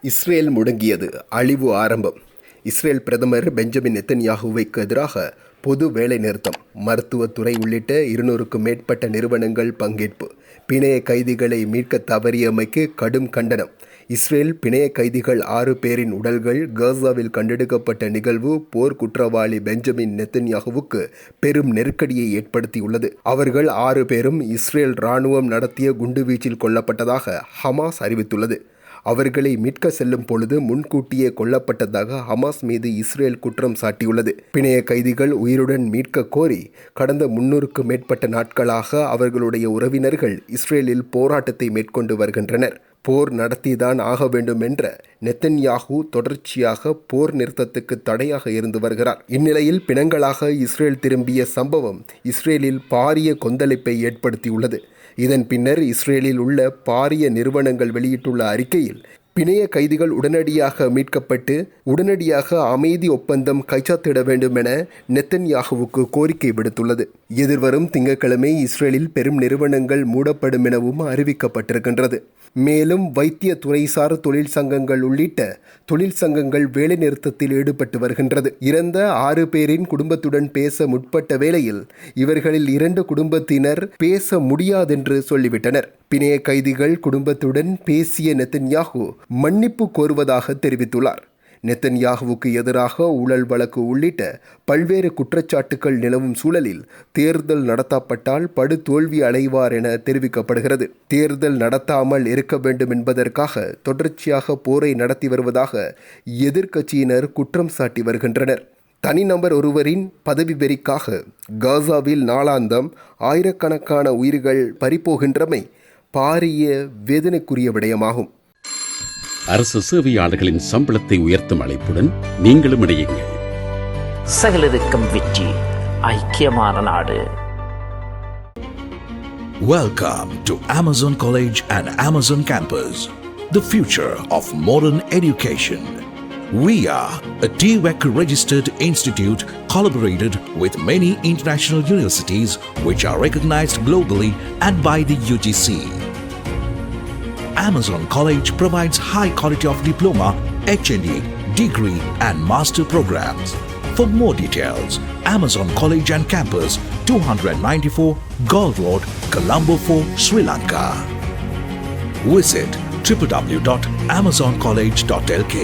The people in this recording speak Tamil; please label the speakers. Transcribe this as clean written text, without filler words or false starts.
Speaker 1: இஸ்ரேல் முடங்கியது, அழிவு ஆரம்பம். இஸ்ரேல் பிரதமர் பெஞ்சமின் நெத்தன்யாகுவுக்கு எதிராக பொது வேலை நிறுத்தம், மருத்துவத்துறை உள்ளிட்ட 200க்கும் மேற்பட்ட நிறுவனங்கள் பங்கேற்பு. பிணைய கைதிகளை மீட்க தவறியமைக்கு கடும் கண்டனம். இஸ்ரேல் பிணைய கைதிகள் 6 பேரின் உடல்கள் காசாவில் கண்டெடுக்கப்பட்ட நிகழ்வு போர் குற்றவாளி பெஞ்சமின் நெத்தன்யாகுவுக்கு பெரும் நெருக்கடியை ஏற்படுத்தியுள்ளது. அவர்கள் 6 பேரும் இஸ்ரேல் இராணுவம் நடத்திய குண்டுவீச்சில் கொல்லப்பட்டதாக ஹமாஸ் அறிவித்துள்ளது. அவர்களை மீட்க செல்லும் பொழுது முன்கூட்டியே கொல்லப்பட்டதாக ஹமாஸ் மீது இஸ்ரேல் குற்றம் சாட்டியுள்ளது. பிணைய கைதிகள் உயிருடன் மீட்க கோரி கடந்த 300க்கும் மேற்பட்ட நாட்களாக அவர்களுடைய உறவினர்கள் இஸ்ரேலில் போராட்டத்தை மேற்கொண்டு வருகின்றனர். போர் நடத்திதான் ஆக வேண்டும் என்ற நெத்தன்யாகு தொடர்ச்சியாக போர் நிறுத்தத்துக்கு தடையாக இருந்து வருகிறார். இந்நிலையில் பிணங்களாக இஸ்ரேல் திரும்பிய சம்பவம் இஸ்ரேலில் பாரிய கொந்தளிப்பை ஏற்படுத்தியுள்ளது. இதன் பின்னர் இஸ்ரேலில் உள்ள பாரிய நிறுவனங்கள் வெளியிட்டுள்ள அறிக்கையில் பிணைய கைதிகள் உடனடியாக மீட்கப்பட்டு உடனடியாக அமைதி ஒப்பந்தம் கைச்சாத்திட வேண்டும் என நெத்தன்யாகுவுக்கு கோரிக்கை விடுத்துள்ளது. எதிர்வரும் திங்கட்கிழமை இஸ்ரேலில் பெரும் நிறுவனங்கள் மூடப்படும் எனவும் அறிவிக்கப்பட்டிருக்கின்றது. மேலும் வைத்திய துறைசார் தொழிற்சங்கங்கள் உள்ளிட்ட தொழிற்சங்கங்கள் வேலைநிறுத்தத்தில் ஈடுபட்டு வருகின்றது. இறந்த 6 பேரின் குடும்பத்துடன் பேச முற்பட்ட வேளையில் இவர்களில் 2 குடும்பத்தினர் பேச முடியாதென்று சொல்லிவிட்டனர். பிணைய கைதிகள் குடும்பத்துடன் பேசிய நெத்தன்யாகு மன்னிப்பு கோருவதாக தெரிவித்துள்ளார். நெத்தன்யாகுவுக்கு எதிராக ஊழல் வழக்கு உள்ளிட்ட பல்வேறு குற்றச்சாட்டுகள் நிலவும் சூழலில் தேர்தல் நடத்தப்பட்டால் படு தோல்வி அடைவார் என தெரிவிக்கப்படுகிறது. தேர்தல் நடத்தாமல் இருக்க வேண்டும் என்பதற்காக தொடர்ச்சியாக போரை நடத்தி வருவதாக எதிர்க்கட்சியினர் குற்றம் சாட்டி வருகின்றனர். தனிநபர் ஒருவரின் பதவி வெறிக்காக காசாவில் நாளாந்தம் ஆயிரக்கணக்கான உயிர்கள் பறிபோகின்றமை பாரிய வேதனைக்குரிய விடயமாகும்.
Speaker 2: அரசு சேவையாளர்களின் சம்பளத்தை உயர்த்தும் அழைப்புடன் நீங்களும் இணையுங்கள்.
Speaker 3: சகலருக்கும் வெற்றி, ஐக்கியமான நாடு.
Speaker 4: Welcome to Amazon College and Amazon Campus, the future of modern education. We are a TVEC registered institute collaborated with many international universities which are recognized globally and by the UGC. Amazon College provides high quality of diploma, HND, degree and master programs. For more details, Amazon College and Campus, 294 Gold Road, Colombo 4, Sri Lanka. Visit www.amazoncollege.lk.